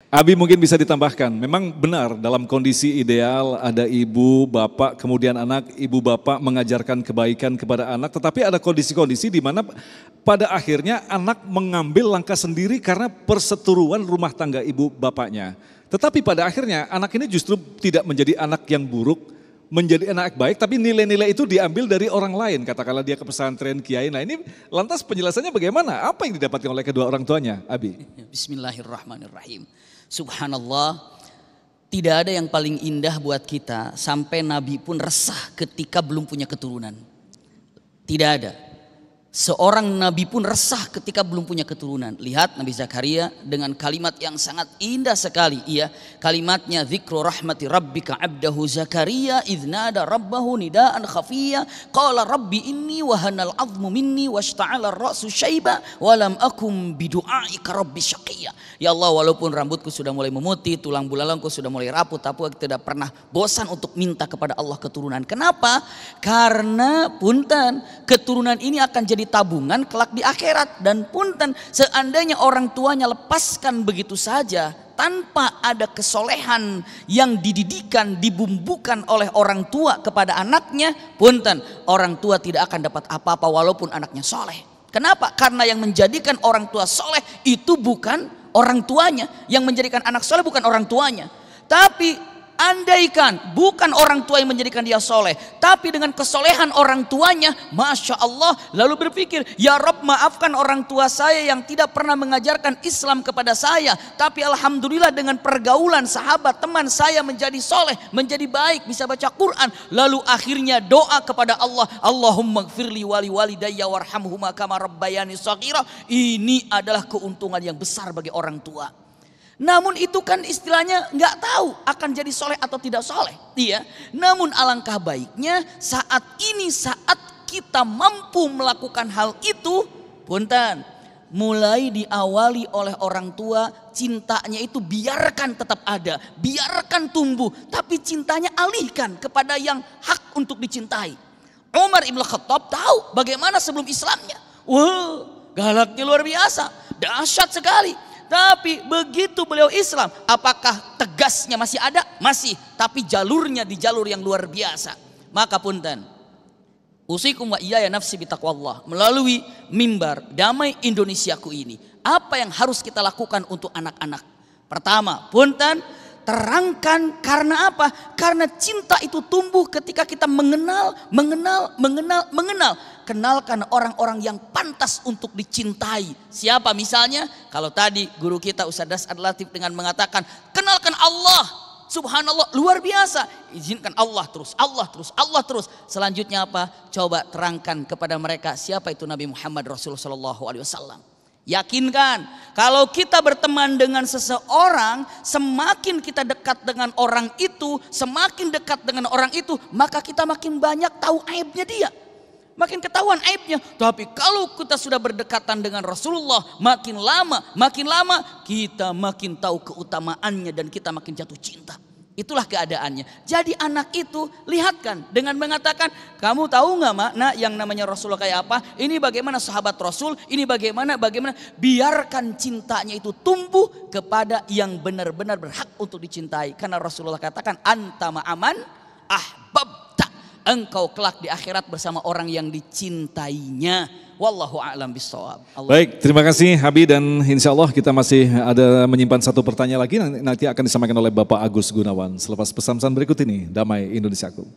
Abi mungkin bisa ditambahkan, memang benar dalam kondisi ideal ada ibu, bapak, kemudian anak, ibu bapak mengajarkan kebaikan kepada anak, tetapi ada kondisi-kondisi di mana pada akhirnya anak mengambil langkah sendiri karena perseteruan rumah tangga ibu bapaknya. Tetapi pada akhirnya anak ini justru tidak menjadi anak yang buruk, menjadi anak baik, tapi nilai-nilai itu diambil dari orang lain, katakanlah dia ke pesantren, kiai. Nah ini lantas penjelasannya bagaimana? Apa yang didapatkan oleh kedua orang tuanya, Abi? Bismillahirrahmanirrahim. Subhanallah, tidak ada yang paling indah buat kita sampai Nabi pun resah ketika belum punya keturunan. Tidak ada. Seorang Nabi pun resah ketika belum punya keturunan. Lihat Nabi Zakaria dengan kalimat yang sangat indah sekali. Iya, kalimatnya dzikru rahmati rabbika abdahu Zakaria idznada rabbahu nidaan khafiyya qala rabbi inni wahanal azmu minni washta'ala ar-ra'su syaiba walam akum bidu'aika rabbi syaqiyya. Ya Allah, walaupun rambutku sudah mulai memutih, tulang belalangku sudah mulai rapuh, tapi aku tidak pernah bosan untuk minta kepada Allah keturunan. Kenapa? Karena punten, keturunan ini akan jadi tabungan kelak di akhirat. Dan punten, seandainya orang tuanya lepaskan begitu saja tanpa ada kesolehan yang dididikan, dibumbukan oleh orang tua kepada anaknya, punten, orang tua tidak akan dapat apa-apa walaupun anaknya soleh. Kenapa? Karena yang menjadikan orang tua soleh itu bukan orang tuanya. Yang menjadikan anak soleh bukan orang tuanya. Tapi andaikan bukan orang tua yang menjadikan dia soleh, tapi dengan kesolehan orang tuanya, Masya Allah, lalu berpikir, ya Rabb, maafkan orang tua saya yang tidak pernah mengajarkan Islam kepada saya, tapi Alhamdulillah dengan pergaulan sahabat teman saya menjadi soleh, menjadi baik, bisa baca Quran. Lalu akhirnya doa kepada Allah, Allahumma gfirli wali walidayya warhamhuma kama rabbayani shaghira. Ini adalah keuntungan yang besar bagi orang tua. Namun itu kan istilahnya nggak tahu akan jadi soleh atau tidak soleh, iya. Namun alangkah baiknya saat ini, saat kita mampu melakukan hal itu, punten, mulai diawali oleh orang tua, cintanya itu biarkan tetap ada, biarkan tumbuh, tapi cintanya alihkan kepada yang hak untuk dicintai. Umar Ibn Khattab tahu bagaimana sebelum Islamnya, wah, galaknya luar biasa, dahsyat sekali. Tapi begitu beliau Islam, apakah tegasnya masih ada? Masih, tapi jalurnya di jalur yang luar biasa. Maka punten, usikum wa iyaya nafsi bitaqwallah, melalui mimbar Damai Indonesiaku ini, apa yang harus kita lakukan untuk anak-anak? Pertama, punten, terangkan karena apa? Karena cinta itu tumbuh ketika kita mengenal. Kenalkan orang-orang yang pantas untuk dicintai. Siapa misalnya? Kalau tadi guru kita Ustaz Das Adil Latif dengan mengatakan, kenalkan Allah. Subhanallah, luar biasa. Izinkan Allah terus, Allah terus, Allah terus. Selanjutnya apa? Coba terangkan kepada mereka siapa itu Nabi Muhammad Rasulullah SAW. Yakinkan, kalau kita berteman dengan seseorang, semakin kita dekat dengan orang itu, semakin dekat dengan orang itu, maka kita makin banyak tahu aibnya dia. Makin ketahuan aibnya. Tapi kalau kita sudah berdekatan dengan Rasulullah, makin lama kita makin tahu keutamaannya dan kita makin jatuh cinta. Itulah keadaannya. Jadi anak itu lihatkan dengan mengatakan, kamu tahu nggak makna yang namanya Rasulullah kayak apa? Ini bagaimana sahabat Rasul? Ini bagaimana? Biarkan cintanya itu tumbuh kepada yang benar-benar berhak untuk dicintai. Karena Rasulullah katakan, anta ma'aman ahbabta. Engkau kelak di akhirat bersama orang yang dicintainya. Wallahu a'lam bishawab. Baik, terima kasih Habib, dan insya Allah kita masih ada menyimpan satu pertanyaan lagi, nanti akan disampaikan oleh Bapak Agus Gunawan selepas pesan-pesan berikut ini. Damai Indonesiaku.